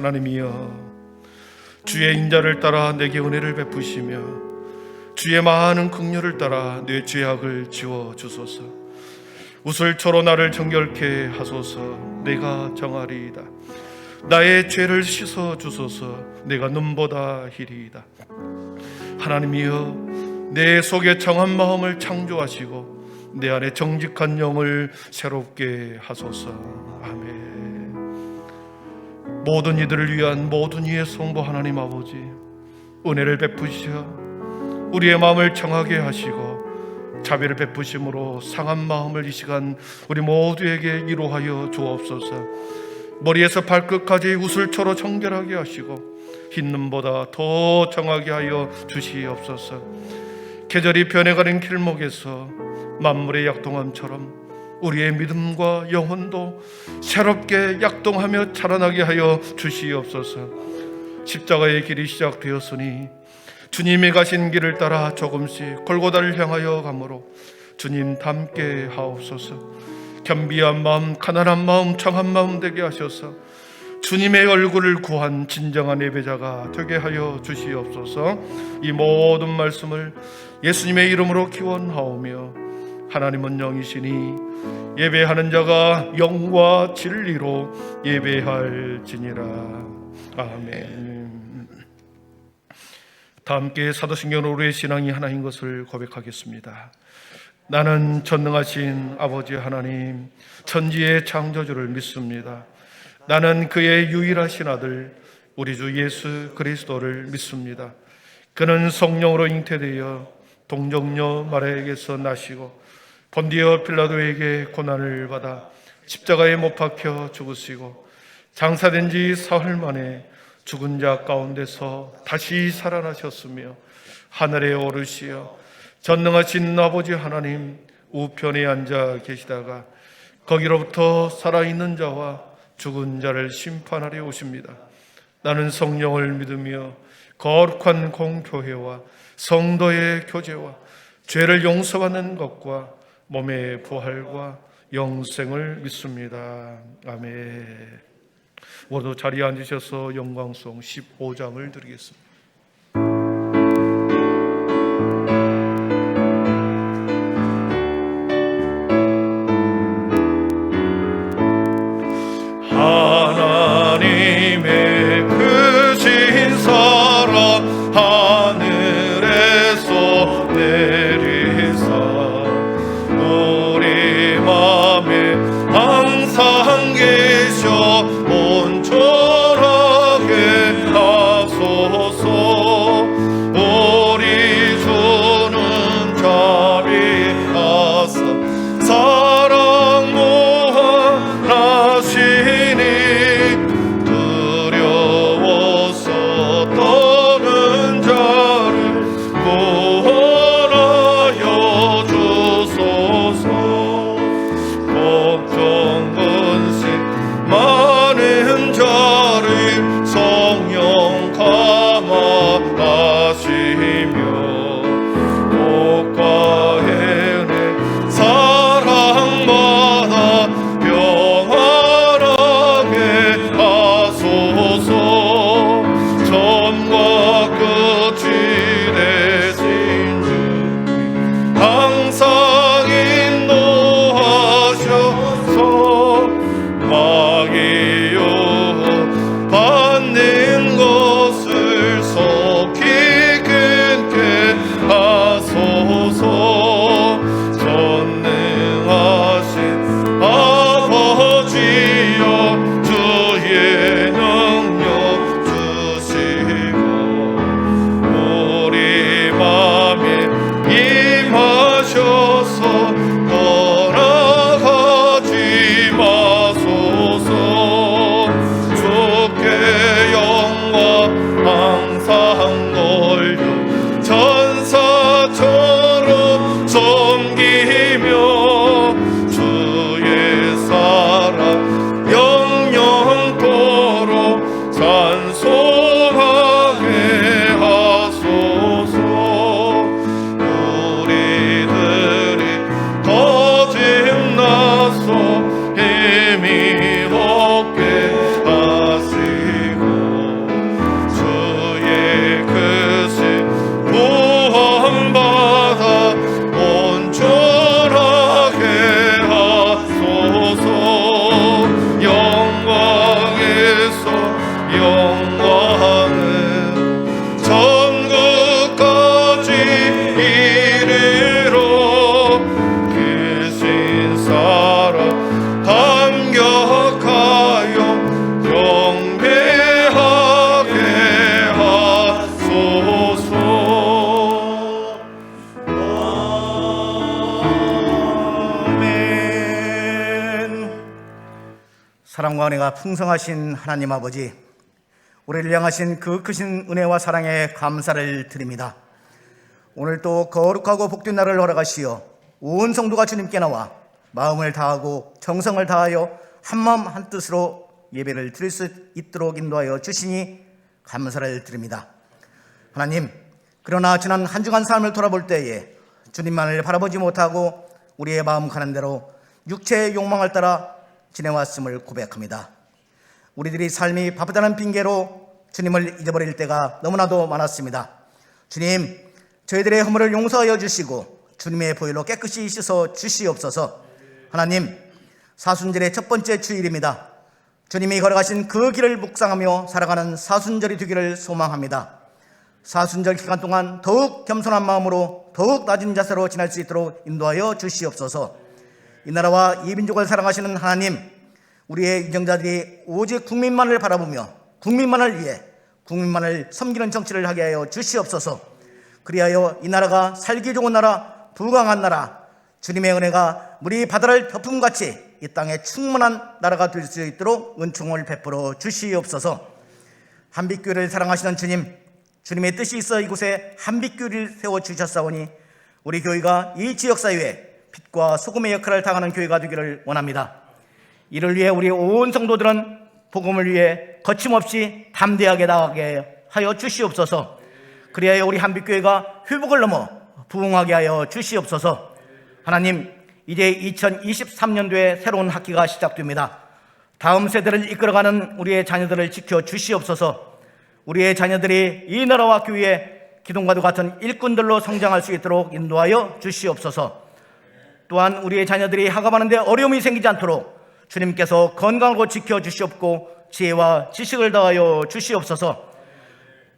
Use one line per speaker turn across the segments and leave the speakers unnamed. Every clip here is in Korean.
하나님이여, 주의 인자를 따라 내게 은혜를 베푸시며 주의 많은 긍휼을 따라 내 죄악을 지워 주소서. 우슬초로 나를 정결케 하소서. 내가 정하리이다. 나의 죄를 씻어 주소서. 내가 눈보다 희리이다. 하나님이여, 내 속에 정한 마음을 창조하시고 내 안에 정직한 영을 새롭게 하소서. 아멘. 모든 이들을 위한 모든 이의 성부 하나님 아버지, 은혜를 베푸시어 우리의 마음을 정하게 하시고 자비를 베푸심으로 상한 마음을 이 시간 우리 모두에게 위로하여 주옵소서. 머리에서 발끝까지 우슬초로 정결하게 하시고 흰 눈보다 더 정하게 하여 주시옵소서. 계절이 변해가는 길목에서 만물의 약동함처럼 우리의 믿음과 영혼도 새롭게 약동하며 자라나게 하여 주시옵소서. 십자가의 길이 시작되었으니 주님이 가신 길을 따라 조금씩 골고다를 향하여 가므로 주님 닮게 하옵소서. 겸비한 마음, 가난한 마음, 정한 마음 되게 하셔서 주님의 얼굴을 구한 진정한 예배자가 되게 하여 주시옵소서. 이 모든 말씀을 예수님의 이름으로 기원하오며, 하나님은 영이시니 예배하는 자가 영과 진리로 예배할지니라. 아멘. 다 함께 사도신경으로 우리의 신앙이 하나인 것을 고백하겠습니다. 나는 전능하신 아버지 하나님, 천지의 창조주를 믿습니다. 나는 그의 유일하신 아들 우리 주 예수 그리스도를 믿습니다. 그는 성령으로 잉태되어 동정녀 마리아에게서 나시고 본디오 빌라도에게 고난을 받아 십자가에 못 박혀 죽으시고 장사된 지 사흘 만에 죽은 자 가운데서 다시 살아나셨으며 하늘에 오르시어 전능하신 아버지 하나님 우편에 앉아 계시다가 거기로부터 살아있는 자와 죽은 자를 심판하려 오십니다. 나는 성령을 믿으며 거룩한 공교회와 성도의 교제와 죄를 용서받는 것과 몸의 부활과 영생을 믿습니다. 아멘. 모두 자리에 앉으셔서 영광송 15장을 드리겠습니다. 하나님의 크신 사랑 하늘에서 내리사 우리 맘에 항상 계셔 온전하게 하소서.
사랑과 은혜가 풍성하신 하나님 아버지, 우리를 향하신 그 크신 은혜와 사랑에 감사를 드립니다. 오늘 또 거룩하고 복된 날을 허락하시어 온 성도가 주님께 나와 마음을 다하고 정성을 다하여 한마음 한뜻으로 예배를 드릴 수 있도록 인도하여 주시니 감사를 드립니다. 하나님, 그러나 지난 한 주간 삶을 돌아볼 때에 주님만을 바라보지 못하고 우리의 마음 가는 대로 육체의 욕망을 따라 지내왔음을 고백합니다. 우리들이 삶이 바쁘다는 핑계로 주님을 잊어버릴 때가 너무나도 많았습니다. 주님, 저희들의 허물을 용서하여 주시고 주님의 보혈로 깨끗이 씻어 주시옵소서. 하나님, 사순절의 첫 번째 주일입니다. 주님이 걸어가신 그 길을 묵상하며 살아가는 사순절이 되기를 소망합니다. 사순절 기간 동안 더욱 겸손한 마음으로 더욱 낮은 자세로 지낼 수 있도록 인도하여 주시옵소서. 이 나라와 이 민족을 사랑하시는 하나님, 우리의 유정자들이 오직 국민만을 바라보며 국민만을 위해 국민만을 섬기는 정치를 하게 하여 주시옵소서. 그리하여 이 나라가 살기 좋은 나라, 부강한 나라, 주님의 은혜가 물이 바다를 덮음같이 이 땅에 충만한 나라가 될 수 있도록 은총을 베풀어 주시옵소서. 한빛교회를 사랑하시는 주님, 주님의 뜻이 있어 이곳에 한빛교회를 세워주셨사오니 우리 교회가 이 지역사회에 빛과 소금의 역할을 당하는 교회가 되기를 원합니다. 이를 위해 우리 온 성도들은 복음을 위해 거침없이 담대하게 나가게 하여 주시옵소서. 그리하여 우리 한빛교회가 회복을 넘어 부흥하게 하여 주시옵소서. 하나님, 이제 2023년도에 새로운 학기가 시작됩니다. 다음 세대를 이끌어가는 우리의 자녀들을 지켜 주시옵소서. 우리의 자녀들이 이 나라와 교회의 기둥과도 같은 일꾼들로 성장할 수 있도록 인도하여 주시옵소서. 또한 우리의 자녀들이 학업하는데 어려움이 생기지 않도록 주님께서 건강하고 지켜주시옵고 지혜와 지식을 더하여 주시옵소서.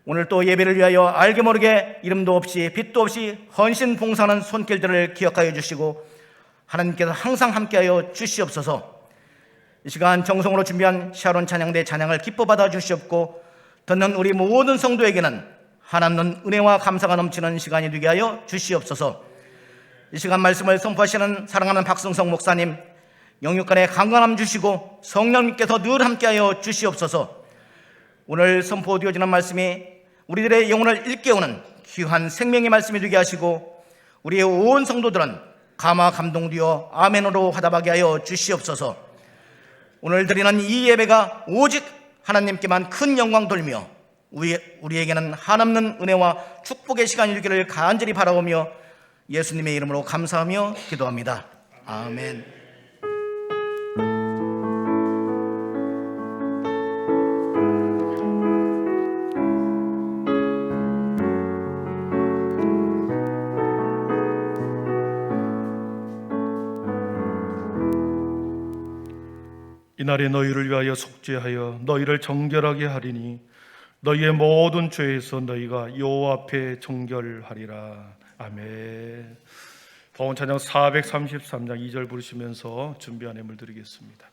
오늘 또 예배를 위하여 알게 모르게 이름도 없이 빛도 없이 헌신 봉사하는 손길들을 기억하여 주시고 하나님께서 항상 함께하여 주시옵소서. 이 시간 정성으로 준비한 샤론 찬양대 찬양을 기뻐 받아 주시옵고 듣는 우리 모든 성도에게는 하나님 은혜와 감사가 넘치는 시간이 되게 하여 주시옵소서. 이 시간 말씀을 선포하시는 사랑하는 박승성 목사님, 영육간에 강건함 주시고 성령님께서 늘 함께하여 주시옵소서. 오늘 선포되어지는 말씀이 우리들의 영혼을 일깨우는 귀한 생명의 말씀이 되게 하시고 우리의 온 성도들은 감화 감동되어 아멘으로 화답하게 하여 주시옵소서. 오늘 드리는 이 예배가 오직 하나님께만 큰 영광 돌며 우리에게는 한없는 은혜와 축복의 시간이 되기를 간절히 바라오며 예수님의 이름으로 감사하며 기도합니다. 아멘.
이날에 너희를 위하여 속죄하여 너희를 정결하게 하리니 너희의 모든 죄에서 너희가 여호와 앞에 정결하리라. 아멘. 봉헌 찬양 433장 2절 부르시면서 준비한 예물 드리겠습니다.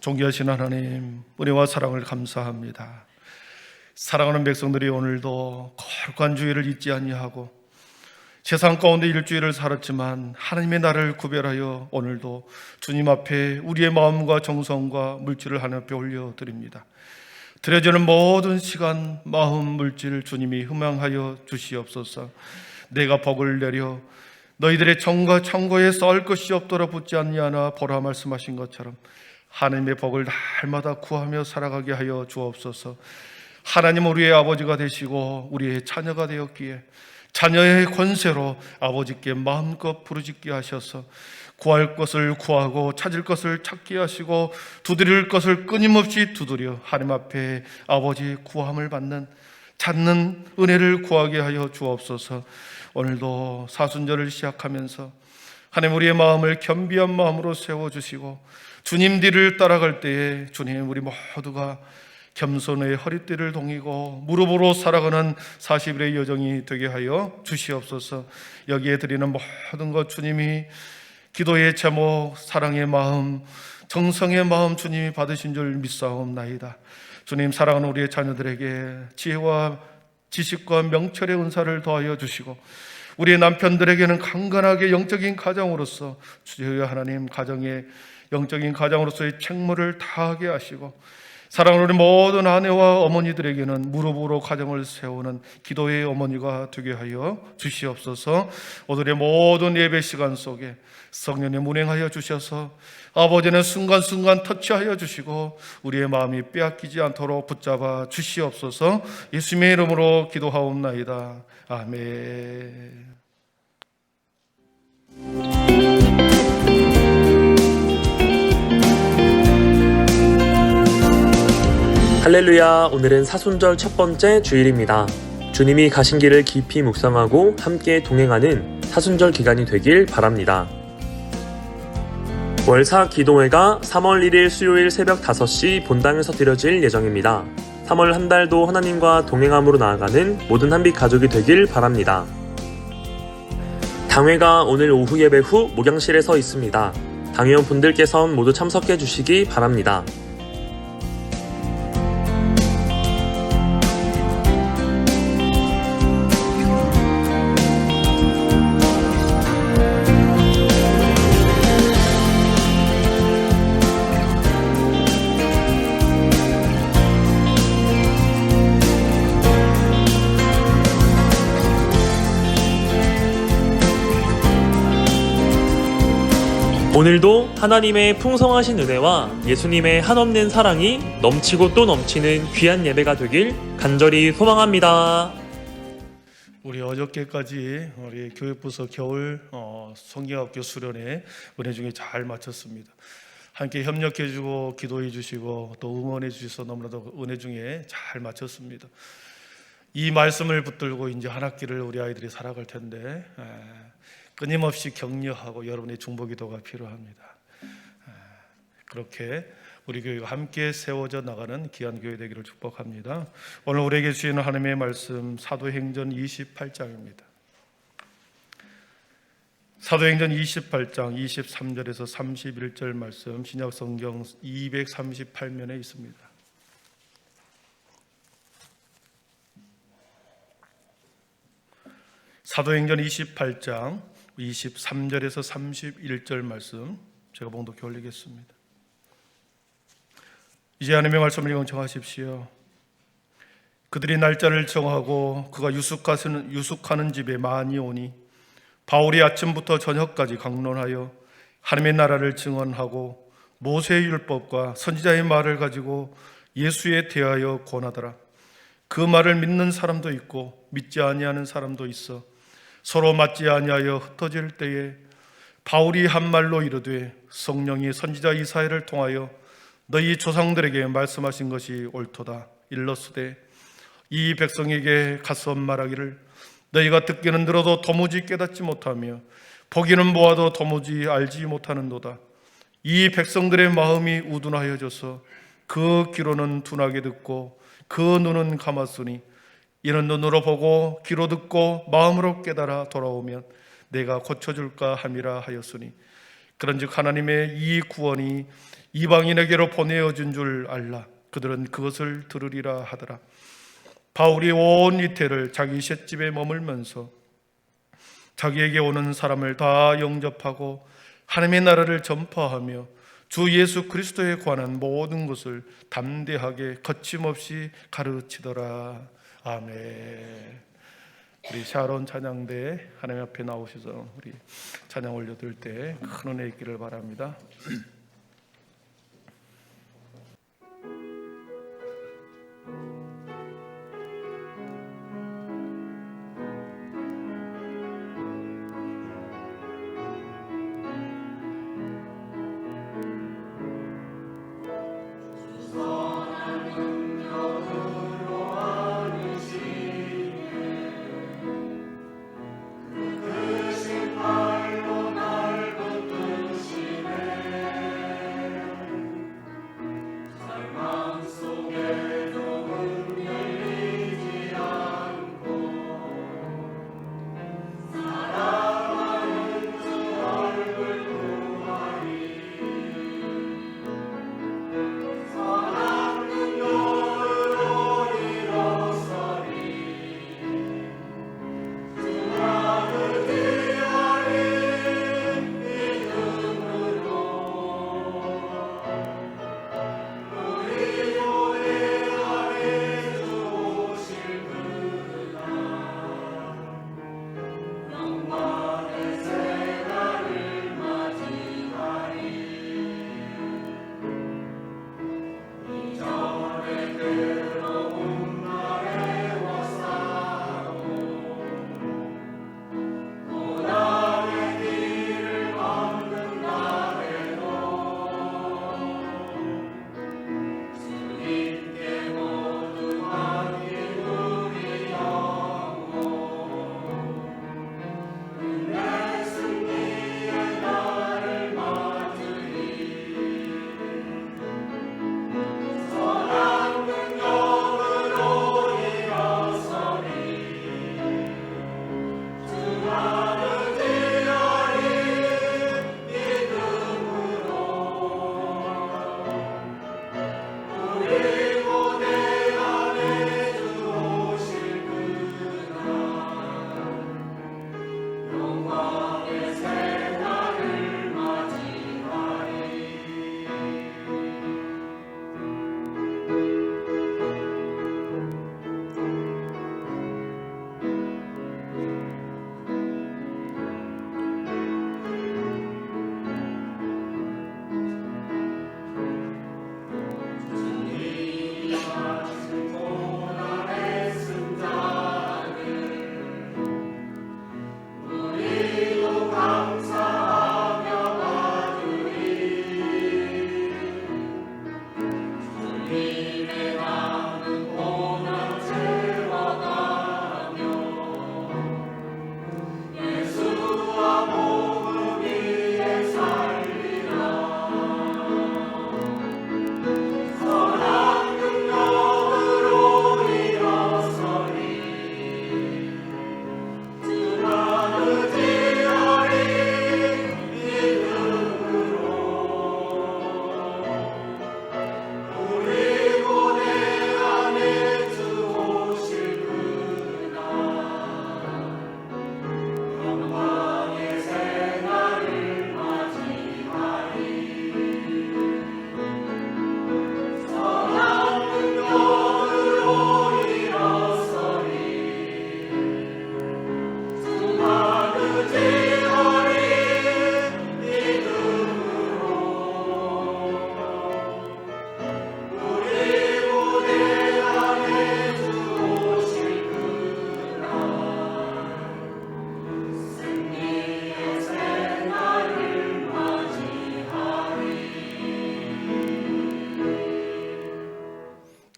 존귀하신 하나님, 은혜와 사랑을 감사합니다. 사랑하는 백성들이 오늘도 거룩한 주일을 잊지 아니하고 세상 가운데 일주일을 살았지만 하나님의 나를 구별하여 오늘도 주님 앞에 우리의 마음과 정성과 물질을 하나님 앞에 올려드립니다. 드려지는 모든 시간, 마음, 물질 주님이 흠양하여 주시옵소서. 내가 복을 내려 너희들의 정과 창고에 쌓을 것이 없도록 붙지 않냐나 보라 말씀하신 것처럼 하나님의 복을 날마다 구하며 살아가게 하여 주옵소서. 하나님 우리의 아버지가 되시고 우리의 자녀가 되었기에 자녀의 권세로 아버지께 마음껏 부르짖게 하셔서 구할 것을 구하고 찾을 것을 찾게 하시고 두드릴 것을 끊임없이 두드려 하나님 앞에 아버지 구함을 받는 찾는 은혜를 구하게 하여 주옵소서. 오늘도 사순절을 시작하면서 하나님 우리의 마음을 겸비한 마음으로 세워주시고 주님 뒤를 따라갈 때에 주님 우리 모두가 겸손의 허리띠를 동이고 무릎으로 살아가는 40일의 여정이 되게 하여 주시옵소서. 여기에 드리는 모든 것 주님이 기도의 제목, 사랑의 마음, 정성의 마음 주님이 받으신 줄 믿사옵나이다. 주님 사랑하는 우리의 자녀들에게 지혜와 지식과 명철의 은사를 더하여 주시고 우리의 남편들에게는 강건하게 영적인 가정으로서 주여 하나님 가정의 영적인 가정으로서의 책무를 다하게 하시고 사랑하는 우리 모든 아내와 어머니들에게는 무릎으로 가정을 세우는 기도의 어머니가 되게 하여 주시옵소서. 오늘의 모든 예배 시간 속에 성령님 운행하여 주셔서 아버지는 순간순간 터치하여 주시고 우리의 마음이 빼앗기지 않도록 붙잡아 주시옵소서. 예수님의 이름으로 기도하옵나이다. 아멘.
할렐루야. 오늘은 사순절 첫 번째 주일입니다. 주님이 가신 길을 깊이 묵상하고 함께 동행하는 사순절 기간이 되길 바랍니다. 월사 기도회가 3월 1일 수요일 새벽 5시 본당에서 드려질 예정입니다. 3월 한 달도 하나님과 동행함으로 나아가는 모든 한빛 가족이 되길 바랍니다. 당회가 오늘 오후 예배 후 목양실에서 있습니다. 당회원분들께선 모두 참석해 주시기 바랍니다. 오늘도 하나님의 풍성하신 은혜와 예수님의 한없는 사랑이 넘치고 또 넘치는 귀한 예배가 되길 간절히 소망합니다.
우리 어저께까지 우리 교육부서 겨울 성경학교 수련회 은혜 중에 잘 마쳤습니다. 함께 협력해주고 기도해주시고 또 응원해주셔서 너무나도 은혜 중에 잘 마쳤습니다. 이 말씀을 붙들고 이제 한 학기를 우리 아이들이 살아갈 텐데 끊임없이 격려하고 여러분의 중보기도가 필요합니다. 그렇게 우리 교회가 함께 세워져 나가는 귀한 교회 되기를 축복합니다. 오늘 우리에게 주시는 하나님의 말씀 사도행전 28장입니다. 사도행전 28장 23절에서 31절 말씀 신약성경 238면에 있습니다. 사도행전 28장 23절에서 31절 말씀 제가 봉독해 올리겠습니다. 이제 하나님의 말씀을 경청하십시오. 그들이 날짜를 정하고 그가 유숙하는 집에 많이 오니 바울이 아침부터 저녁까지 강론하여 하나님의 나라를 증언하고 모세의 율법과 선지자의 말을 가지고 예수에 대하여 권하더라. 그 말을 믿는 사람도 있고 믿지 아니하는 사람도 있어 서로 맞지 아니하여 흩어질 때에 바울이 한 말로 이르되 성령이 선지자 이사야를 통하여 너희 조상들에게 말씀하신 것이 옳도다. 일러스되 이 백성에게 가서 말하기를 너희가 듣기는 들어도 도무지 깨닫지 못하며 보기는 보아도 도무지 알지 못하는도다. 이 백성들의 마음이 우둔하여져서 그 귀로는 둔하게 듣고 그 눈은 감았으니 이는 눈으로 보고 귀로 듣고 마음으로 깨달아 돌아오면 내가 고쳐줄까 함이라 하였으니 그런즉 하나님의 이 구원이 이방인에게로 보내어진 줄 알라. 그들은 그것을 들으리라 하더라. 바울이 온 이태를 자기 셋집에 머물면서 자기에게 오는 사람을 다 영접하고 하나님의 나라를 전파하며 주 예수 그리스도에 관한 모든 것을 담대하게 거침없이 가르치더라. 아멘. 우리 샤론 찬양대 하나님 앞에 나오셔서 우리 찬양 올려드릴 때 큰 은혜 있기를 바랍니다.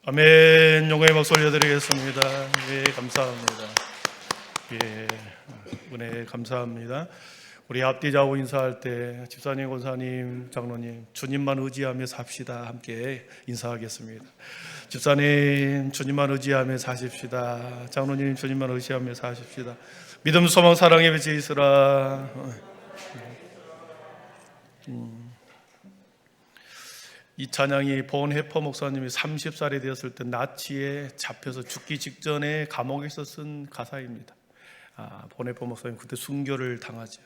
아멘. 용의 박수 올려드리겠습니다. 예, 감사합니다. 예, 은혜 감사합니다. 우리 앞뒤 좌우 인사할 때 집사님, 권사님, 장로님, 주님만 의지하며 삽시다. 함께 인사하겠습니다. 집사님, 주님만 의지하며 사십시다. 장로님, 주님만 의지하며 사십시다. 믿음, 소망, 사랑의 빛이 있으라. 이 찬양이 본해퍼 목사님이 30살이 되었을 때 나치에 잡혀서 죽기 직전에 감옥에서 쓴 가사입니다. 보네포 목사님 그때 순교를 당하죠.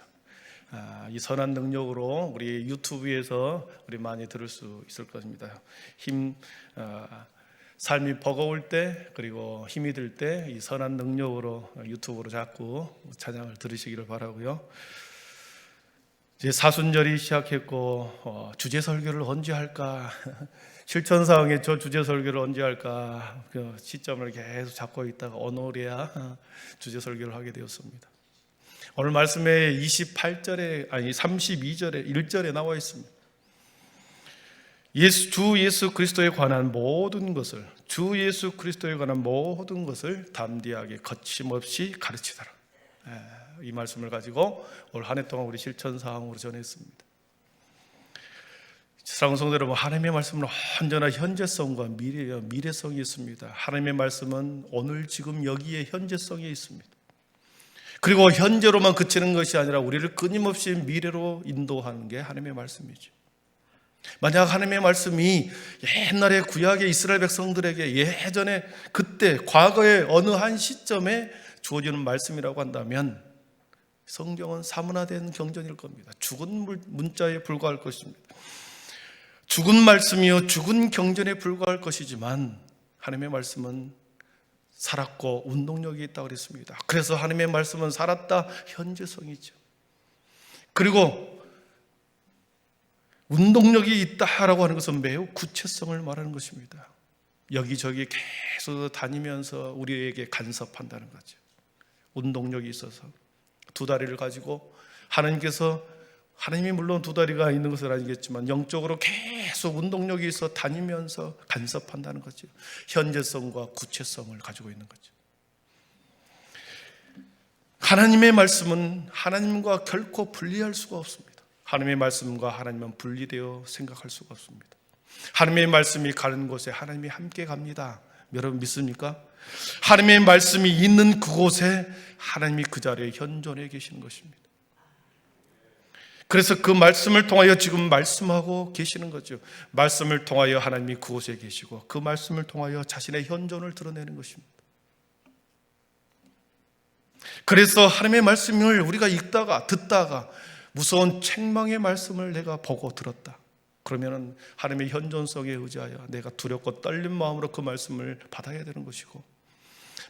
이 선한 능력으로 우리 유튜브에서 우리 많이 들을 수 있을 것입니다. 삶이 버거울 때 그리고 힘이 들 때 이 선한 능력으로 유튜브로 자꾸 찬양을 들으시기를 바라고요. 이제 사순절이 시작했고 주제 설교를 언제 할까? 실천사항에 저 주제 설교를 언제 할까? 그 시점을 계속 잡고 있다가 오늘이야 주제 설교를 하게 되었습니다. 오늘 말씀에 32절에 1절에 나와 있습니다. 주 예수 그리스도에 관한 모든 것을 담대하게 거침없이 가르치더라. 이 말씀을 가지고 올 한 해 동안 우리 실천 사항으로 전했습니다. 사랑하는 성도 여러분, 하나님의 말씀은 언제나 현재성과 미래성이 있습니다. 하나님의 말씀은 오늘 지금 여기에 현재성이 있습니다. 그리고 현재로만 그치는 것이 아니라 우리를 끊임없이 미래로 인도하는 게 하나님의 말씀이죠. 만약 하나님의 말씀이 옛날에 구약의 이스라엘 백성들에게 예전에 그때 과거의 어느 한 시점에 주어지는 말씀이라고 한다면 성경은 사문화된 경전일 겁니다. 죽은 문자에 불과할 것입니다. 죽은 말씀이요 죽은 경전에 불과할 것이지만 하나님의 말씀은 살았고 운동력이 있다고 그랬습니다. 그래서 하나님의 말씀은 살았다, 현재성이죠. 그리고 운동력이 있다라고 하는 것은 매우 구체성을 말하는 것입니다. 여기저기 계속 다니면서 우리에게 간섭한다는 거죠. 운동력이 있어서 두 다리를 가지고 하나님이 물론 두 다리가 있는 것은 아니겠지만 영적으로 계속 운동력이 있어 다니면서 간섭한다는 거죠. 현재성과 구체성을 가지고 있는 거죠. 하나님의 말씀은 하나님과 결코 분리할 수가 없습니다. 하나님의 말씀과 하나님은 분리되어 생각할 수가 없습니다. 하나님의 말씀이 가는 곳에 하나님이 함께 갑니다. 여러분 믿습니까? 하나님의 말씀이 있는 그곳에 하나님이 그 자리에 현존해 계시는 것입니다. 그래서 그 말씀을 통하여 지금 말씀하고 계시는 거죠. 말씀을 통하여 하나님이 그곳에 계시고 그 말씀을 통하여 자신의 현존을 드러내는 것입니다. 그래서 하나님의 말씀을 우리가 읽다가 듣다가 무서운 책망의 말씀을 내가 보고 들었다. 그러면 하나님의 현존성에 의지하여 내가 두렵고 떨린 마음으로 그 말씀을 받아야 되는 것이고,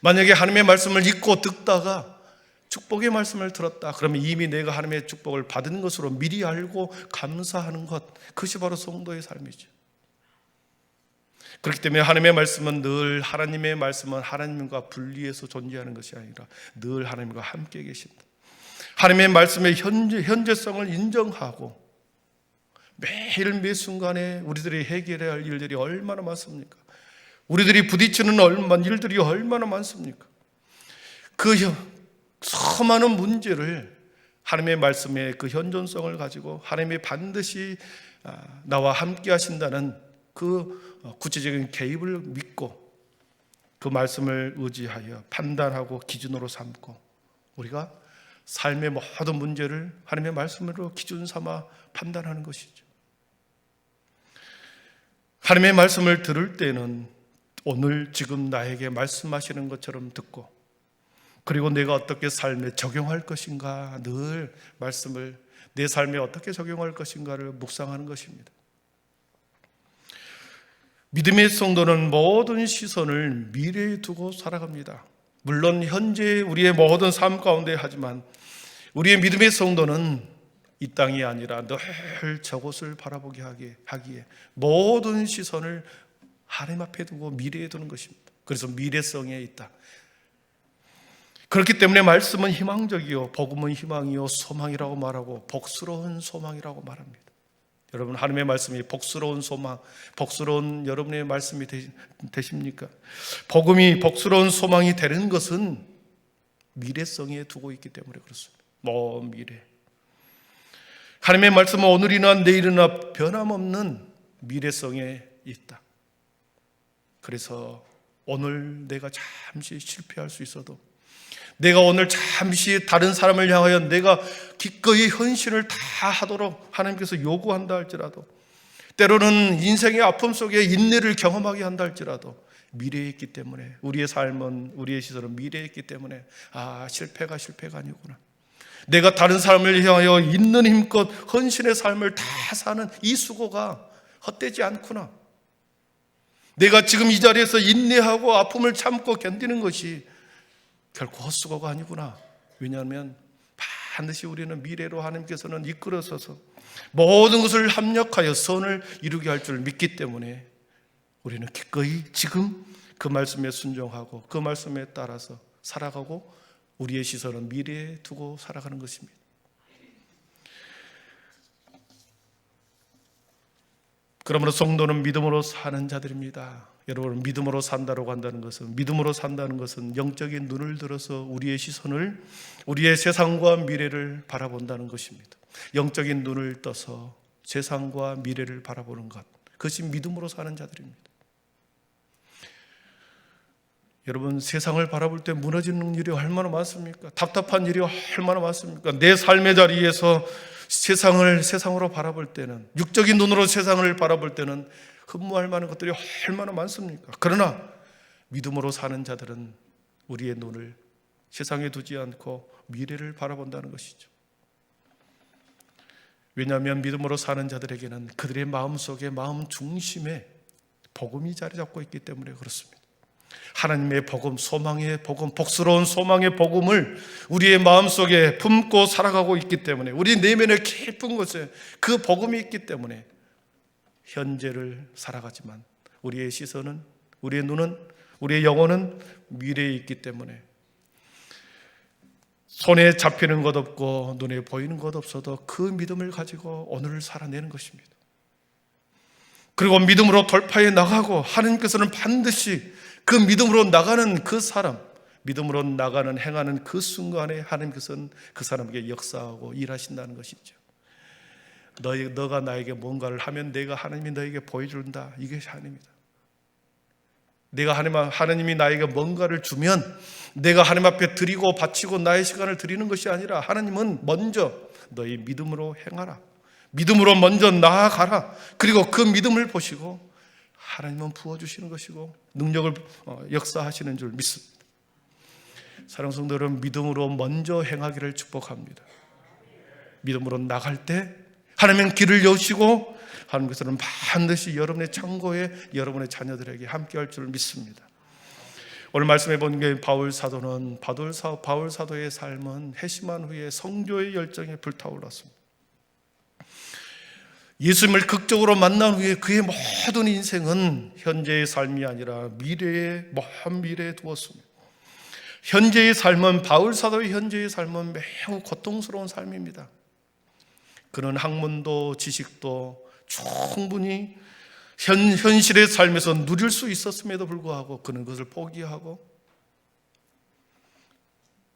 만약에 하나님의 말씀을 읽고 듣다가 축복의 말씀을 들었다. 그러면 이미 내가 하나님의 축복을 받은 것으로 미리 알고 감사하는 것, 그것이 바로 성도의 삶이죠. 그렇기 때문에 하나님의 말씀은 늘 하나님의 말씀은 하나님과 분리해서 존재하는 것이 아니라 늘 하나님과 함께 계신다. 하나님의 말씀의 현재성을 인정하고 매일 매 순간에 우리들이 해결해야 할 일들이 얼마나 많습니까? 우리들이 부딪히는 일들이 얼마나 많습니까? 그 수많은 문제를 하나님의 말씀의 그 현존성을 가지고 하나님이 반드시 나와 함께 하신다는 그 구체적인 개입을 믿고 그 말씀을 의지하여 판단하고 기준으로 삼고 우리가 삶의 모든 문제를 하나님의 말씀으로 기준 삼아 판단하는 것이죠. 하나님의 말씀을 들을 때는 오늘 지금 나에게 말씀하시는 것처럼 듣고, 그리고 내가 어떻게 삶에 적용할 것인가, 늘 말씀을 내 삶에 어떻게 적용할 것인가를 묵상하는 것입니다. 믿음의 성도는 모든 시선을 미래에 두고 살아갑니다. 물론 현재 우리의 모든 삶 가운데 하지만 우리의 믿음의 성도는 이 땅이 아니라 늘 저곳을 바라보게 하기에 모든 시선을 하나님 앞에 두고 미래에 두는 것입니다. 그래서 미래성에 있다. 그렇기 때문에 말씀은 희망적이요, 복음은 희망이요, 소망이라고 말하고 복스러운 소망이라고 말합니다. 여러분, 하나님의 말씀이 복스러운 소망, 복스러운 여러분의 말씀이 되십니까? 복음이 복스러운 소망이 되는 것은 미래성에 두고 있기 때문에 그렇습니다. 먼 미래. 하나님의 말씀은 오늘이나 내일이나 변함없는 미래성에 있다. 그래서 오늘 내가 잠시 실패할 수 있어도, 내가 오늘 잠시 다른 사람을 향하여 내가 기꺼이 헌신을 다 하도록 하나님께서 요구한다 할지라도, 때로는 인생의 아픔 속에 인내를 경험하게 한다 할지라도 미래에 있기 때문에, 우리의 삶은, 우리의 시선은 미래에 있기 때문에 실패가 아니구나. 내가 다른 삶을 향하여 있는 힘껏 헌신의 삶을 다 사는 이 수고가 헛되지 않구나. 내가 지금 이 자리에서 인내하고 아픔을 참고 견디는 것이 결코 헛수고가 아니구나. 왜냐하면 반드시 우리는 미래로 하나님께서는 이끌어서서 모든 것을 합력하여 선을 이루게 할 줄 믿기 때문에 우리는 기꺼이 지금 그 말씀에 순종하고 그 말씀에 따라서 살아가고 우리의 시선은 미래에 두고 살아가는 것입니다. 그러므로 성도는 믿음으로 사는 자들입니다. 여러분, 믿음으로 산다고 한다는 것은, 믿음으로 산다는 것은 영적인 눈을 들어서 우리의 시선을, 우리의 세상과 미래를 바라본다는 것입니다. 영적인 눈을 떠서 세상과 미래를 바라보는 것, 그것이 믿음으로 사는 자들입니다. 여러분, 세상을 바라볼 때 무너지는 일이 얼마나 많습니까? 답답한 일이 얼마나 많습니까? 내 삶의 자리에서 세상으로 바라볼 때는, 육적인 눈으로 세상을 바라볼 때는 흠모할 만한 것들이 얼마나 많습니까? 그러나 믿음으로 사는 자들은 우리의 눈을 세상에 두지 않고 미래를 바라본다는 것이죠. 왜냐하면 믿음으로 사는 자들에게는 그들의 마음속에, 마음 중심에 복음이 자리 잡고 있기 때문에 그렇습니다. 하나님의 복음, 소망의 복음, 복스러운 소망의 복음을 우리의 마음속에 품고 살아가고 있기 때문에, 우리 내면의 깊은 곳에 그 복음이 있기 때문에 현재를 살아가지만 우리의 시선은, 우리의 눈은, 우리의 영혼은 미래에 있기 때문에 손에 잡히는 것 없고 눈에 보이는 것 없어도 그 믿음을 가지고 오늘을 살아내는 것입니다. 그리고 믿음으로 돌파해 나가고 하나님께서는 반드시 그 믿음으로 나가는 그 사람, 믿음으로 나가는, 행하는 그 순간에 하나님께서는 그 사람에게 역사하고 일하신다는 것이죠. 너가 나에게 뭔가를 하면 내가, 하나님이 너에게 보여준다. 이게 하나님이다. 내가 하나님이 나에게 뭔가를 주면 내가 하나님 앞에 드리고 바치고 나의 시간을 드리는 것이 아니라 하나님은 먼저 너희 믿음으로 행하라. 믿음으로 먼저 나아가라. 그리고 그 믿음을 보시고 하나님은 부어주시는 것이고 능력을 역사하시는 줄 믿습니다. 사랑하는 성도 여러분, 믿음으로 먼저 행하기를 축복합니다. 믿음으로 나갈 때 하나님은 길을 여시고 하나님께서는 반드시 여러분의 창고에 여러분의 자녀들에게 함께할 줄 믿습니다. 오늘 말씀해 본 게 바울 사도의 삶은 회심한 후에 성교의 열정에 불타올랐습니다. 예수님을 극적으로 만난 후에 그의 모든 인생은 현재의 삶이 아니라 먼 미래에 두었습니다. 현재의 삶은, 바울 사도의 현재의 삶은 매우 고통스러운 삶입니다. 그는 학문도 지식도 충분히 현실의 삶에서 누릴 수 있었음에도 불구하고 그는 그것을 포기하고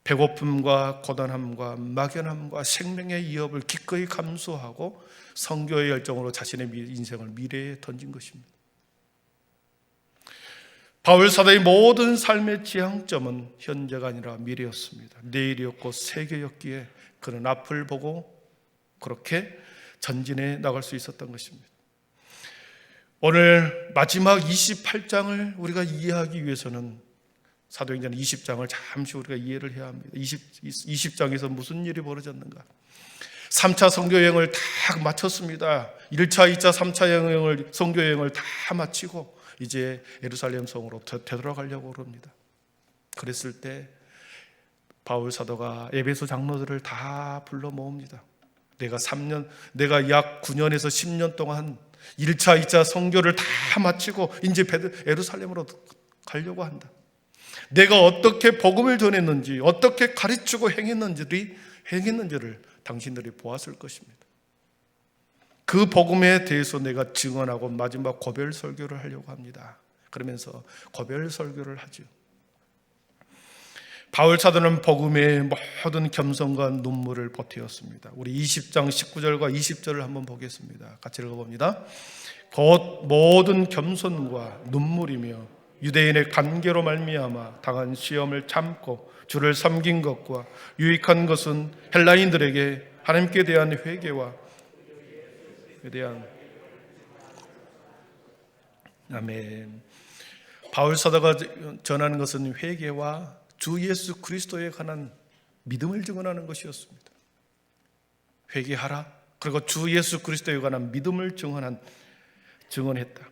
배고픔과 고단함과 막연함과 생명의 위협을 기꺼이 감수하고 선교의 열정으로 자신의 인생을 미래에 던진 것입니다. 바울 사도의 모든 삶의 지향점은 현재가 아니라 미래였습니다. 내일이었고 세계였기에 그는 앞을 보고 그렇게 전진해 나갈 수 있었던 것입니다. 오늘 마지막 28장을 우리가 이해하기 위해서는 사도행전 20장을 잠시 우리가 이해를 해야 합니다. 20장에서 무슨 일이 벌어졌는가? 3차 선교여행을 다 마쳤습니다. 1차, 2차, 3차 선교여행을 다 마치고 이제 예루살렘 성으로 되돌아가려고 합니다. 그랬을 때 바울 사도가 에베소 장로들을 다 불러 모읍니다. 내가 약 9년에서 10년 동안 1차, 2차 선교를 다 마치고 이제 예루살렘으로 가려고 한다. 내가 어떻게 복음을 전했는지, 어떻게 가르치고 행했는지를 당신들이 보았을 것입니다. 그 복음에 대해서 내가 증언하고 마지막 고별 설교를 하려고 합니다. 그러면서 고별 설교를 하죠. 바울 사도는 복음의 모든 겸손과 눈물을 보태었습니다. 우리 20장 19절과 20절을 한번 보겠습니다. 같이 읽어봅니다. 곧 모든 겸손과 눈물이며 유대인의 관계로 말미암아 당한 시험을 참고 주를 섬긴 것과 유익한 것은 헬라인들에게 하나님께 대한 회개와 아멘. 바울 사도가 전하는 것은 회개와 주 예수 그리스도에 관한 믿음을 증언하는 것이었습니다. 회개하라. 그리고 주 예수 그리스도에 관한 믿음을 증언했다.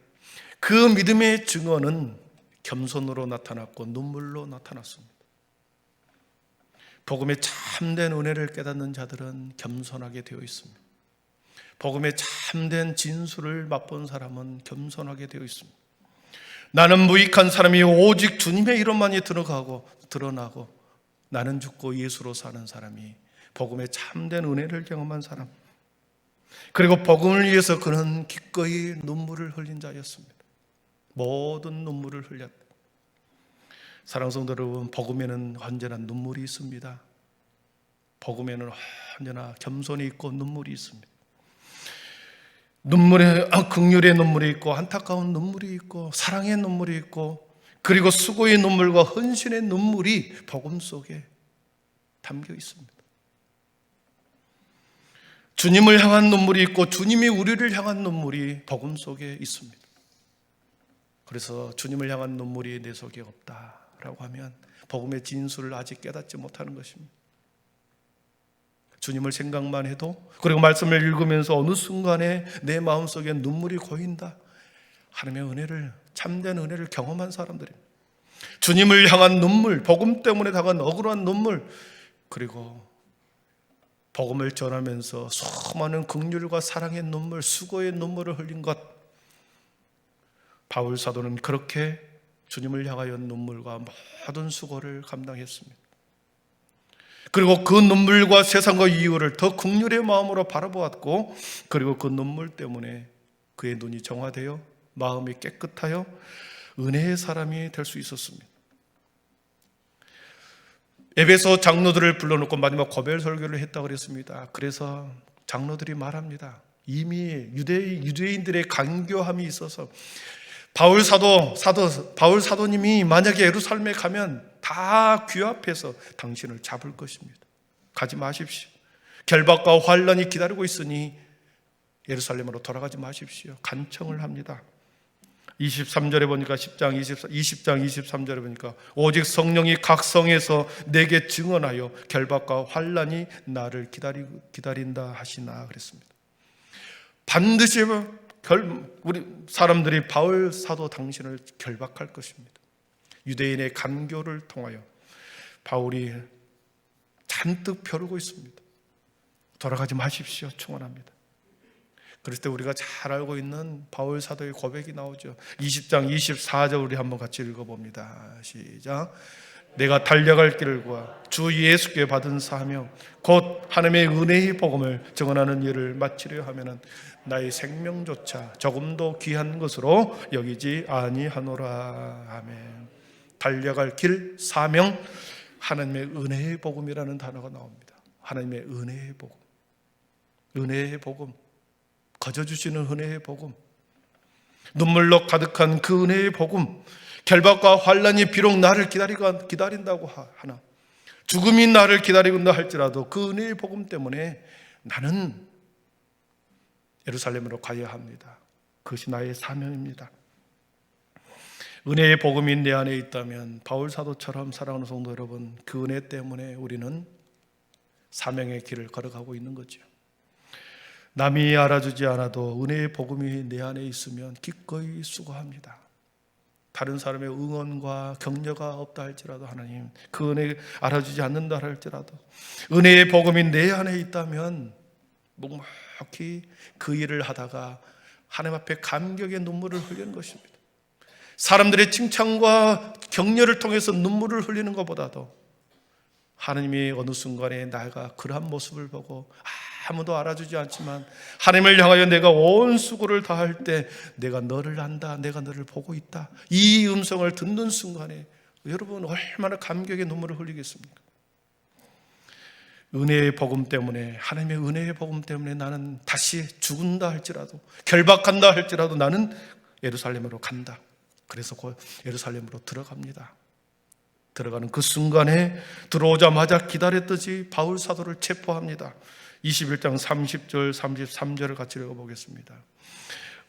그 믿음의 증언은 겸손으로 나타났고 눈물로 나타났습니다. 복음의 참된 은혜를 깨닫는 자들은 겸손하게 되어 있습니다. 복음의 참된 진수를 맛본 사람은 겸손하게 되어 있습니다. 나는 무익한 사람이 오직 주님의 이름만이 드러나고 나는 죽고 예수로 사는 사람이 복음의 참된 은혜를 경험한 사람, 그리고 복음을 위해서 그는 기꺼이 눈물을 흘린 자였습니다. 모든 눈물을 흘렸다. 사랑하는 성도 여러분, 복음에는 언제나 눈물이 있습니다. 복음에는 언제나 겸손이 있고 눈물이 있습니다. 눈물에 긍휼의 눈물이 있고 안타까운 눈물이 있고 사랑의 눈물이 있고 그리고 수고의 눈물과 헌신의 눈물이 복음 속에 담겨 있습니다. 주님을 향한 눈물이 있고 주님이 우리를 향한 눈물이 복음 속에 있습니다. 그래서 주님을 향한 눈물이 내 속에 없다라고 하면 복음의 진수를 아직 깨닫지 못하는 것입니다. 주님을 생각만 해도, 그리고 말씀을 읽으면서 어느 순간에 내 마음속에 눈물이 고인다. 하나님의 은혜를, 참된 은혜를 경험한 사람들입니다. 주님을 향한 눈물, 복음 때문에 다가온 억울한 눈물, 그리고 복음을 전하면서 수많은 긍휼과 사랑의 눈물, 수고의 눈물을 흘린 것. 바울 사도는 그렇게 주님을 향하여 눈물과 모든 수고를 감당했습니다. 그리고 그 눈물과 세상과 이유를 더 긍휼의 마음으로 바라보았고, 그리고 그 눈물 때문에 그의 눈이 정화되어 마음이 깨끗하여 은혜의 사람이 될 수 있었습니다. 에베소 장로들을 불러놓고 마지막 고별 설교를 했다고 그랬습니다. 그래서 장로들이 말합니다. 이미 유대인들의 간교함이 있어서 바울 사도님이 만약에 예루살렘에 가면 다 귀 앞에서 당신을 잡을 것입니다. 가지 마십시오. 결박과 환란이 기다리고 있으니 예루살렘으로 돌아가지 마십시오. 간청을 합니다. 23절에 보니까 20장 23절에 보니까 오직 성령이 각 성에서 내게 증언하여 결박과 환란이 나를 기다린다 하시나 그랬습니다. 반드시 우리 사람들이 바울 사도 당신을 결박할 것입니다. 유대인의 간교를 통하여 바울이 잔뜩 벼르고 있습니다. 돌아가지 마십시오. 충원합니다. 그럴 때 우리가 잘 알고 있는 바울 사도의 고백이 나오죠. 20장 24절 우리 한번 같이 읽어봅니다. 시작. 내가 달려갈 길을 구하 주 예수께 받은 사명 곧 하나님의 은혜의 복음을 증언하는 일을 마치려 하면은 나의 생명조차 조금도 귀한 것으로 여기지 아니하노라. 아멘. 달려갈 길, 사명, 하나님의 은혜의 복음이라는 단어가 나옵니다. 하나님의 은혜의 복음, 은혜의 복음, 거저주시는 은혜의 복음, 눈물로 가득한 그 은혜의 복음, 결박과 환란이 비록 나를 기다린다고 하나, 죽음이 나를 기다리는다 할지라도 그 은혜의 복음 때문에 나는 예루살렘으로 가야 합니다. 그것이 나의 사명입니다. 은혜의 복음이 내 안에 있다면 바울 사도처럼 사랑하는 성도 여러분, 그 은혜 때문에 우리는 사명의 길을 걸어가고 있는 거죠. 남이 알아주지 않아도 은혜의 복음이 내 안에 있으면 기꺼이 수고합니다. 다른 사람의 응원과 격려가 없다 할지라도 하나님 그 은혜 알아주지 않는다 할지라도 은혜의 복음이 내 안에 있다면 묵묵히 그 일을 하다가 하나님 앞에 감격의 눈물을 흘리는 것입니다. 사람들의 칭찬과 격려를 통해서 눈물을 흘리는 것보다도 하나님이 어느 순간에 내가 그러한 모습을 보고 아무도 알아주지 않지만 하나님을 향하여 내가 온 수고를 다할 때 내가 너를 안다, 내가 너를 보고 있다, 이 음성을 듣는 순간에 여러분 얼마나 감격의 눈물을 흘리겠습니까? 은혜의 복음 때문에, 하나님의 은혜의 복음 때문에 나는 다시 죽는다 할지라도, 결박한다 할지라도 나는 예루살렘으로 간다. 그래서 곧 예루살렘으로 들어갑니다. 들어가는 그 순간에 들어오자마자 기다렸듯이 바울 사도를 체포합니다. 21장 30절 33절을 같이 읽어보겠습니다.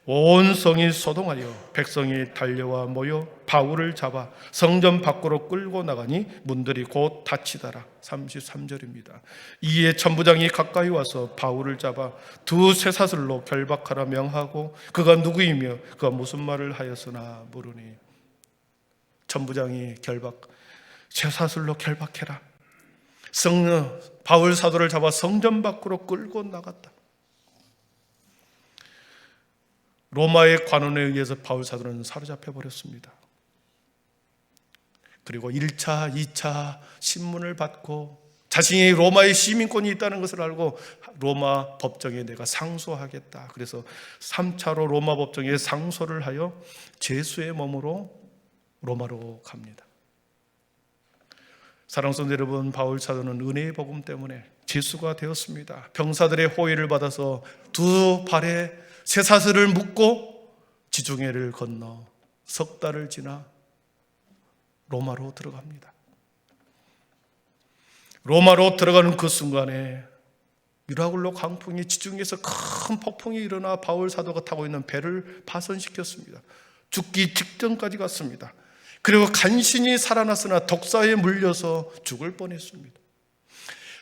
온 성이 소동하여 백성이 달려와 모여 바울을 잡아 성전 밖으로 끌고 나가니 문들이 곧 닫히더라. 33절입니다. 이에 천부장이 가까이 와서 바울을 잡아 두 쇠사슬로 결박하라 명하고 그가 누구이며 그가 무슨 말을 하였으나 모르니. 천부장이 쇠사슬로 결박해라. 바울 사도를 잡아 성전 밖으로 끌고 나갔다. 로마의 관원에 의해서 바울 사도는 사로잡혀 버렸습니다. 그리고 1차, 2차 신문을 받고 자신이 로마의 시민권이 있다는 것을 알고 로마 법정에 내가 상소하겠다. 그래서 3차로 로마 법정에 상소를 하여 제수의 몸으로 로마로 갑니다. 사랑하는 성도 여러분, 바울 사도는 은혜의 복음 때문에 제수가 되었습니다. 병사들의 호의를 받아서 두 발에 쇠사슬을 묶고 지중해를 건너 석 달을 지나 로마로 들어갑니다. 로마로 들어가는 그 순간에 유라굴로 강풍이 지중해에서 큰 폭풍이 일어나 바울 사도가 타고 있는 배를 파손시켰습니다. 죽기 직전까지 갔습니다. 그리고 간신히 살아났으나 독사에 물려서 죽을 뻔했습니다.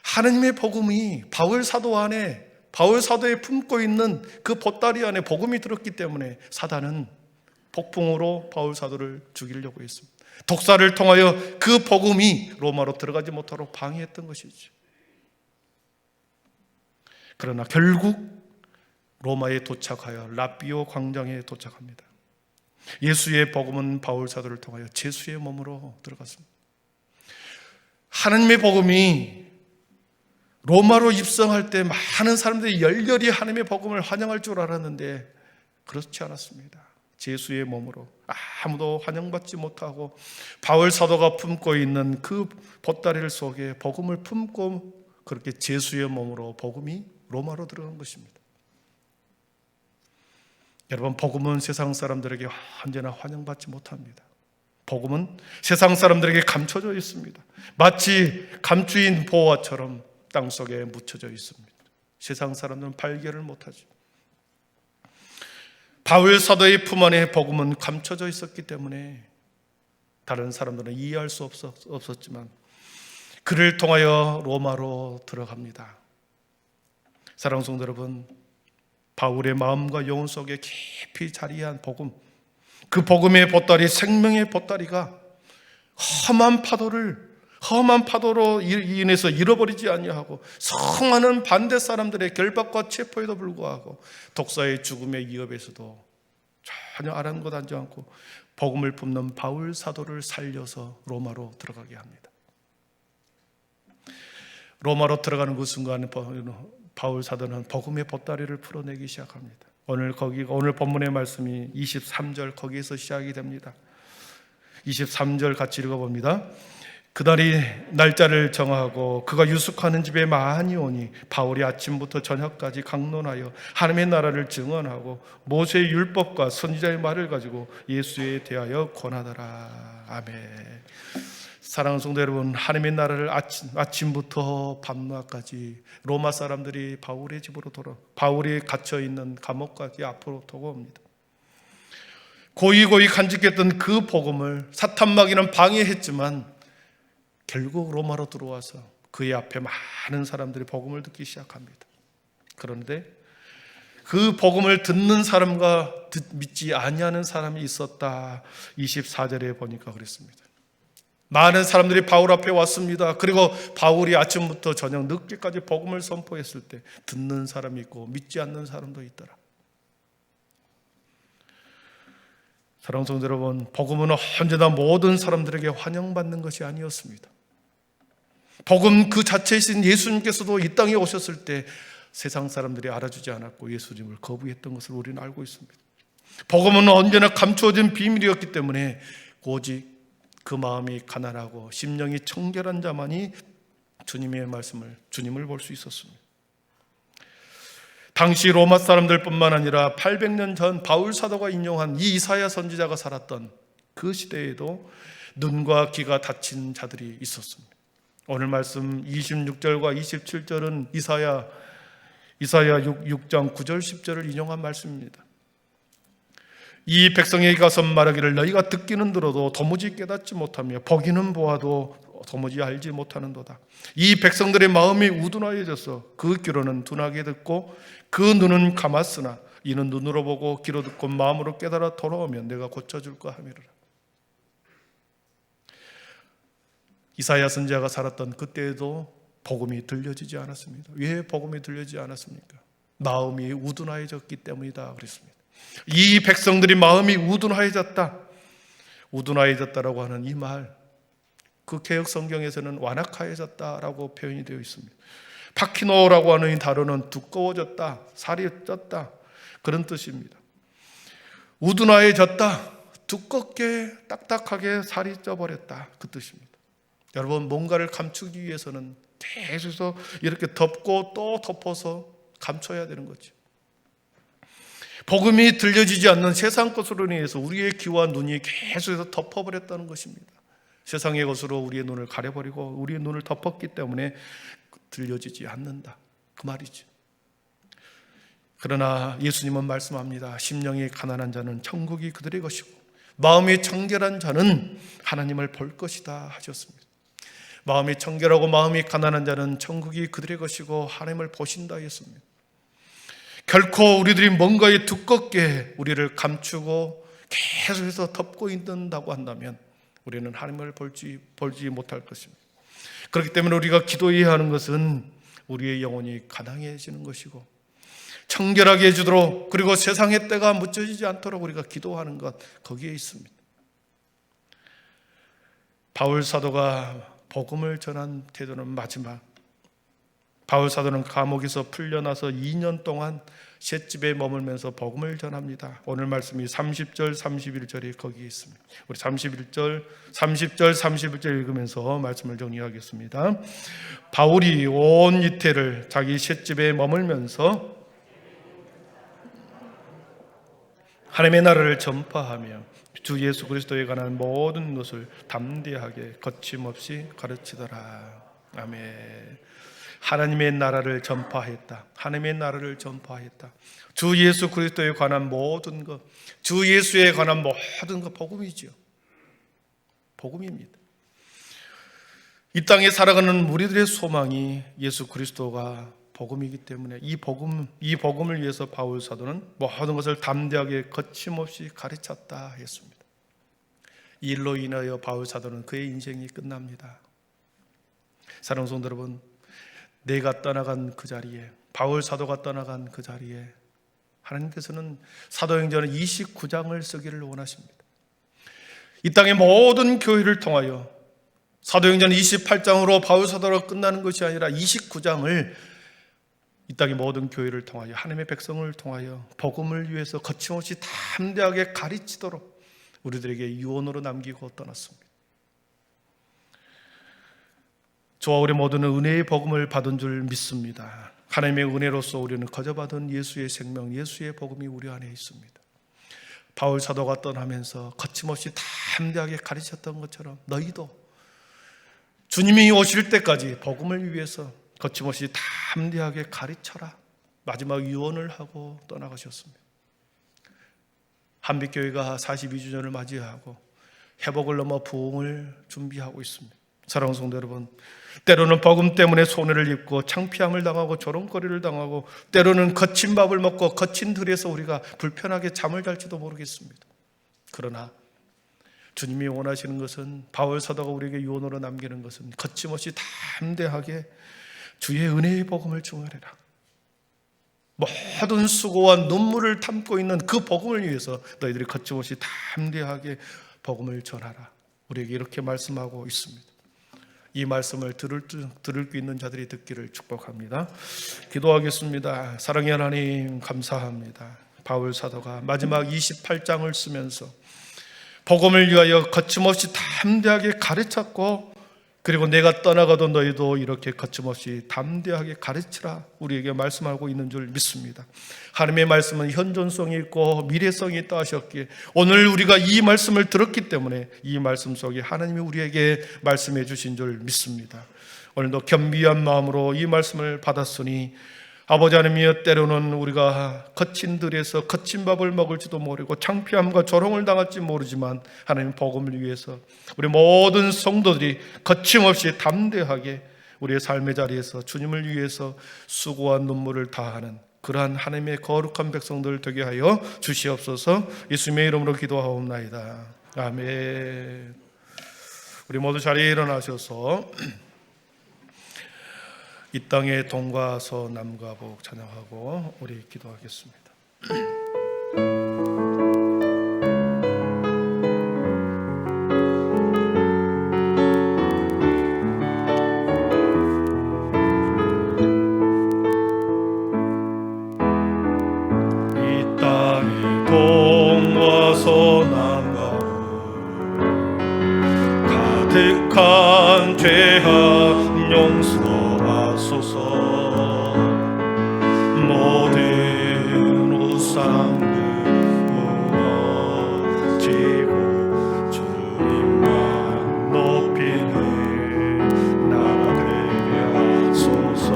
하느님의 복음이 바울 사도 안에, 바울 사도에 품고 있는 그 보따리 안에 복음이 들었기 때문에 사단은 폭풍으로 바울 사도를 죽이려고 했습니다. 독사를 통하여 그 복음이 로마로 들어가지 못하도록 방해했던 것이죠. 그러나 결국 로마에 도착하여 라비오 광장에 도착합니다. 예수의 복음은 바울 사도를 통하여 제수의 몸으로 들어갔습니다. 하나님의 복음이 로마로 입성할 때 많은 사람들이 열렬히 하나님의 복음을 환영할 줄 알았는데 그렇지 않았습니다. 제수의 몸으로 아무도 환영받지 못하고 바울 사도가 품고 있는 그 보따리 속에 복음을 품고 그렇게 제수의 몸으로 복음이 로마로 들어간 것입니다. 여러분, 복음은 세상 사람들에게 언제나 환영받지 못합니다. 복음은 세상 사람들에게 감춰져 있습니다. 마치 감추인 보화처럼 땅속에 묻혀져 있습니다. 세상 사람들은 발견을 못하죠. 바울 사도의 품 안에 복음은 감춰져 있었기 때문에 다른 사람들은 이해할 수 없었지만 그를 통하여 로마로 들어갑니다. 사랑하는 성도 여러분, 바울의 마음과 영혼 속에 깊이 자리한 복음, 그 복음의 보따리, 생명의 보따리가 험한 파도로 인해서 잃어버리지 아니하고 수많은 반대 사람들의 결박과 체포에도 불구하고 독사의 죽음의 위협에서도 전혀 아랑곳하지 않고 복음을 품는 바울 사도를 살려서 로마로 들어가게 합니다. 로마로 들어가는 그 순간 바울 사도는 복음의 보따리를 풀어내기 시작합니다. 오늘 본문의 말씀이 23절 거기에서 시작이 됩니다. 23절 같이 읽어봅니다. 그날이 날짜를 정하고 그가 유숙하는 집에 많이 오니 바울이 아침부터 저녁까지 강론하여 하나님의 나라를 증언하고 모세의 율법과 선지자의 말을 가지고 예수에 대하여 권하더라. 아멘. 사랑하는 성도 여러분, 하나님의 나라를 아침부터 밤낮까지 로마 사람들이 바울의 집으로 바울이 갇혀있는 감옥까지 앞으로 도고옵니다. 고이고이 간직했던 그 복음을 사탄마귀는 방해했지만 결국 로마로 들어와서 그의 앞에 많은 사람들이 복음을 듣기 시작합니다. 그런데 그 복음을 듣는 사람과 믿지 아니하는 사람이 있었다. 24절에 보니까 그랬습니다. 많은 사람들이 바울 앞에 왔습니다. 그리고 바울이 아침부터 저녁 늦게까지 복음을 선포했을 때 듣는 사람이 있고 믿지 않는 사람도 있더라. 사랑하는 성도 여러분, 복음은 언제나 모든 사람들에게 환영받는 것이 아니었습니다. 복음 그 자체이신 예수님께서도 이 땅에 오셨을 때 세상 사람들이 알아주지 않았고 예수님을 거부했던 것을 우리는 알고 있습니다. 복음은 언제나 감추어진 비밀이었기 때문에 오직 그 마음이 가난하고 심령이 청결한 자만이 주님을 볼 수 있었습니다. 당시 로마 사람들뿐만 아니라 800년 전 바울 사도가 인용한 이 이사야 선지자가 살았던 그 시대에도 눈과 귀가 닫힌 자들이 있었습니다. 오늘 말씀 26절과 27절은 이사야 6장 9절 10절을 인용한 말씀입니다. 이 백성에게 가서 말하기를 너희가 듣기는 들어도 도무지 깨닫지 못하며 보기는 보아도 도무지 알지 못하는도다. 이 백성들의 마음이 우둔하여져서 그 귀로는 둔하게 듣고 그 눈은 감았으나 이는 눈으로 보고 귀로 듣고 마음으로 깨달아 돌아오면 내가 고쳐줄까 하미라. 이사야 선지자가 살았던 그때에도 복음이 들려지지 않았습니다. 왜 복음이 들려지지 않았습니까? 마음이 우둔하여졌기 때문이다 그랬습니다. 이 백성들이 마음이 우둔하여졌다. 우둔하여졌다라고 하는 이 말, 그 개역 성경에서는 완악하여졌다라고 표현이 되어 있습니다. 파키노라고 하는 이 단어는 두꺼워졌다, 살이 쪘다 그런 뜻입니다. 우둔하여졌다, 두껍게 딱딱하게 살이 쪄버렸다 그 뜻입니다. 여러분, 뭔가를 감추기 위해서는 계속해서 이렇게 덮고 또 덮어서 감춰야 되는 거죠. 복음이 들려지지 않는 세상 것으로 인해서 우리의 귀와 눈이 계속해서 덮어버렸다는 것입니다. 세상의 것으로 우리의 눈을 가려버리고 우리의 눈을 덮었기 때문에 들려지지 않는다 그 말이죠. 그러나 예수님은 말씀합니다. 심령이 가난한 자는 천국이 그들의 것이고 마음이 청결한 자는 하나님을 볼 것이다 하셨습니다. 마음이 청결하고 마음이 가난한 자는 천국이 그들의 것이고 하나님을 보신다 했습니다. 결코 우리들이 뭔가에 두껍게 우리를 감추고 계속해서 덮고 있는다고 한다면 우리는 하나님을 보지 못할 것입니다. 그렇기 때문에 우리가 기도해야 하는 것은 우리의 영혼이 가난해지는 것이고 청결하게 해주도록, 그리고 세상의 때가 묻혀지지 않도록 우리가 기도하는 것, 거기에 있습니다. 바울 사도가 복음을 전한 태도는 마지막, 바울 사도는 감옥에서 풀려나서 2년 동안 셋집에 머물면서 복음을 전합니다. 오늘 말씀이 30절, 31절에 거기에 있습니다. 우리 30절, 31절 읽으면서 말씀을 정리하겠습니다. 바울이 온 이태를 자기 셋집에 머물면서 하나님의 나라를 전파하며 주 예수 그리스도에 관한 모든 것을 담대하게 거침없이 가르치더라. 아멘. 하나님의 나라를 전파했다. 하나님의 나라를 전파했다. 주 예수 그리스도에 관한 모든 것, 주 예수에 관한 모든 것, 복음이죠. 복음입니다. 이 땅에 살아가는 우리들의 소망이 예수 그리스도가 복음이기 때문에 이 복음을 위해서 바울 사도는 모든 것을 담대하게 거침없이 가르쳤다 했습니다. 이 일로 인하여 바울 사도는 그의 인생이 끝납니다. 사랑하는 성도 여러분, 내가 떠나간 그 자리에, 바울 사도가 떠나간 그 자리에 하나님께서는 사도행전 29장을 쓰기를 원하십니다. 이 땅의 모든 교회를 통하여 사도행전 28장으로 바울 사도가 끝나는 것이 아니라 29장을 이 땅의 모든 교회를 통하여, 하나님의 백성을 통하여 복음을 위해서 거침없이 담대하게 가르치도록 우리들에게 유언으로 남기고 떠났습니다. 저와 우리 모두는 은혜의 복음을 받은 줄 믿습니다. 하나님의 은혜로서 우리는 거저받은 예수의 생명, 예수의 복음이 우리 안에 있습니다. 바울 사도가 떠나면서 거침없이 담대하게 가르쳤던 것처럼 너희도 주님이 오실 때까지 복음을 위해서 거침없이 담대하게 가르쳐라. 마지막 유언을 하고 떠나가셨습니다. 한빛교회가 42주년을 맞이하고 회복을 넘어 부흥을 준비하고 있습니다. 사랑하는 성도 여러분, 때로는 복음 때문에 손해를 입고 창피함을 당하고 조롱거리를 당하고 때로는 거친 밥을 먹고 거친 들에서 우리가 불편하게 잠을 잘지도 모르겠습니다. 그러나 주님이 원하시는 것은, 바울 사도가 우리에게 유언으로 남기는 것은 거침없이 담대하게 주의 은혜의 복음을 증언해라. 모든 수고와 눈물을 담고 있는 그 복음을 위해서 너희들이 거침없이 담대하게 복음을 전하라. 우리에게 이렇게 말씀하고 있습니다. 이 말씀을 들을 수 있는 자들이 듣기를 축복합니다. 기도하겠습니다. 사랑의 하나님, 감사합니다. 바울 사도가 마지막 28장을 쓰면서 복음을 위하여 거침없이 담대하게 가르쳤고, 그리고 내가 떠나가도 너희도 이렇게 거침없이 담대하게 가르치라 우리에게 말씀하고 있는 줄 믿습니다. 하나님의 말씀은 현존성이 있고 미래성이 있다 하셨기에 오늘 우리가 이 말씀을 들었기 때문에 이 말씀 속에 하나님이 우리에게 말씀해 주신 줄 믿습니다. 오늘도 겸비한 마음으로 이 말씀을 받았으니 아버지 하나님이여, 때로는 우리가 거친 들에서 거친 밥을 먹을지도 모르고 창피함과 조롱을 당할지 모르지만 하나님 복음을 위해서 우리 모든 성도들이 거침없이 담대하게 우리의 삶의 자리에서 주님을 위해서 수고와 눈물을 다하는 그러한 하나님의 거룩한 백성들 되게 하여 주시옵소서. 예수님의 이름으로 기도하옵나이다. 아멘. 우리 모두 자리에 일어나셔서 이 땅의 동과 서 남과 북 찬양하고 우리 기도하겠습니다. 이 땅의 동과 서남과 가득한 죄악 용서하소서. 모든 우상들 무너지고 주님만 높이는 나라 되게 하소서.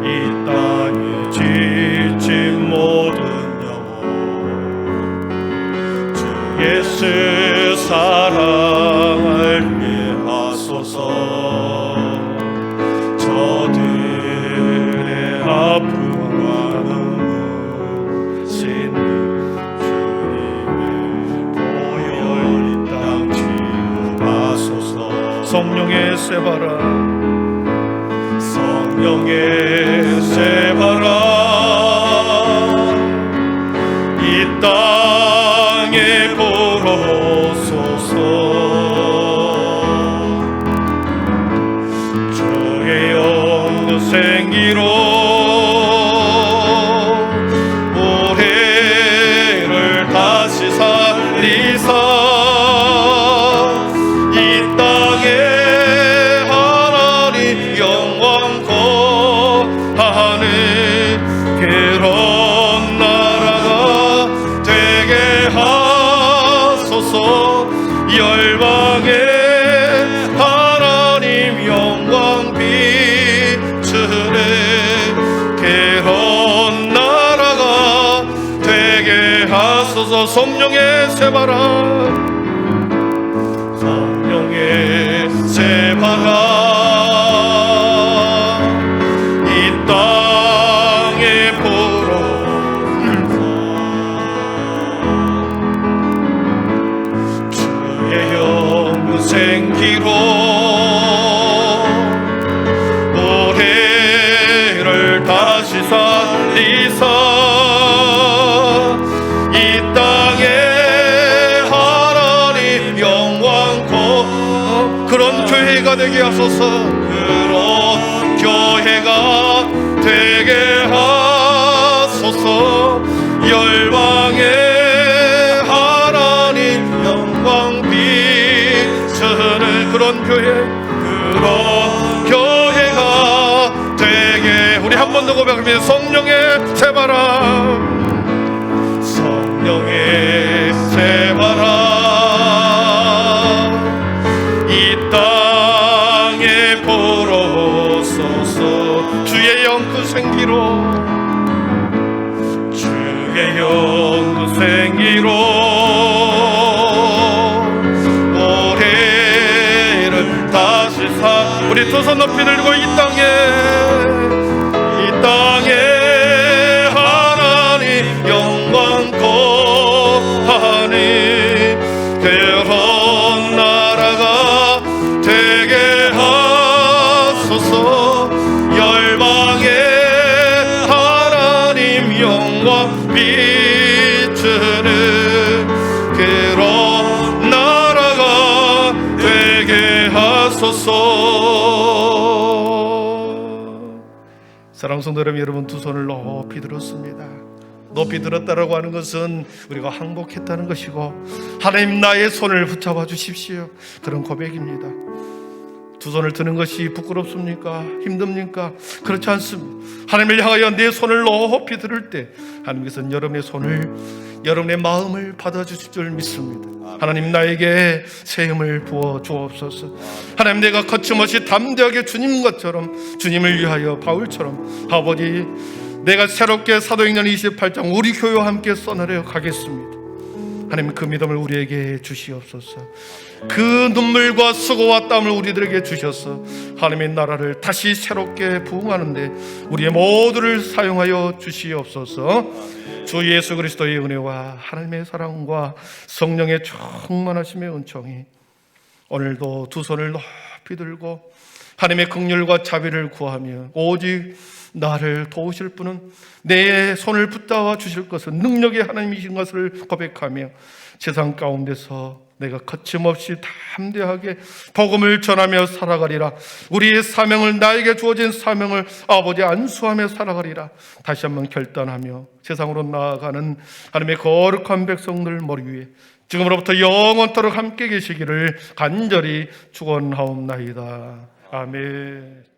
이 땅에 지친 모든 영혼 주 예수 사랑을 위해 하소서. 저들의 아픔과 눈물 씻는 주님을 보혈 이 땅 치유하소서. 성령의 새바람, 성령의 새바람 이 땅에 불어오소서. 주의 영도 생기로 우리를 다시 살리사 이 땅에 하나님 영광 거하는 그런 나라가 되게 하소서. 열방에 하나님 영광 비추는 그런 나라가 되게 하소서. 성령의 새바람, 성령의 새바람 이 땅에 불어오소서. 주의 영생 기로 우리를 다시 살리사 이 땅에 하나님 영광 그런 교회가 되게 하소서. 그런 교회가 되게 하소서. 열방에 하나님 영광 비추는 그런 교회가 되게. 우리 한 번 더 고백합니다. 성령의 새바람, 성령의 새바람 이 땅에 불어오소서. 주의 영그 생기로, 주의 영그 생기로 우리를 다시 우리 두 손 높이 들고 이 땅에 하나님 영광 거하는 그런 나라가 되게 하소서. 열방에 하나님 영광 비추는 그런 나라가 되게 하소서. 사랑하는 성도 여러분, 두 손을 높이 들었습니다. 높이 들었다라고 하는 것은 우리가 항복했다는 것이고 하나님 나의 손을 붙잡아 주십시오, 그런 고백입니다. 두 손을 드는 것이 부끄럽습니까? 힘듭니까? 그렇지 않습니다. 하나님을 향하여 내 손을 높이 들을 때 하나님께서는 여러분의 마음을 받아주실 줄 믿습니다. 하나님, 나에게 새 힘을 부어 주옵소서. 하나님, 내가 거침없이 담대하게 주님 것처럼, 주님을 위하여 바울처럼, 아버지, 내가 새롭게 사도행전 28장 우리 교회와 함께 써나려 가겠습니다. 하나님, 그 믿음을 우리에게 주시옵소서. 그 눈물과 수고와 땀을 우리들에게 주셔서 하나님의 나라를 다시 새롭게 부흥하는데 우리의 모두를 사용하여 주시옵소서. 주 예수 그리스도의 은혜와 하나님의 사랑과 성령의 충만하심의 은총이 오늘도 두 손을 높이 들고 하나님의 긍휼과 자비를 구하며 오직 나를 도우실 분은 내 손을 붙잡아 주실 것은 능력의 하나님이신 것을 고백하며 세상 가운데서 내가 거침없이 담대하게 복음을 전하며 살아가리라. 우리의 사명을, 나에게 주어진 사명을 아버지 안수하며 살아가리라. 다시 한번 결단하며 세상으로 나아가는 하나님의 거룩한 백성들 머리 위에 지금으로부터 영원토록 함께 계시기를 간절히 축원하옵나이다. 아멘.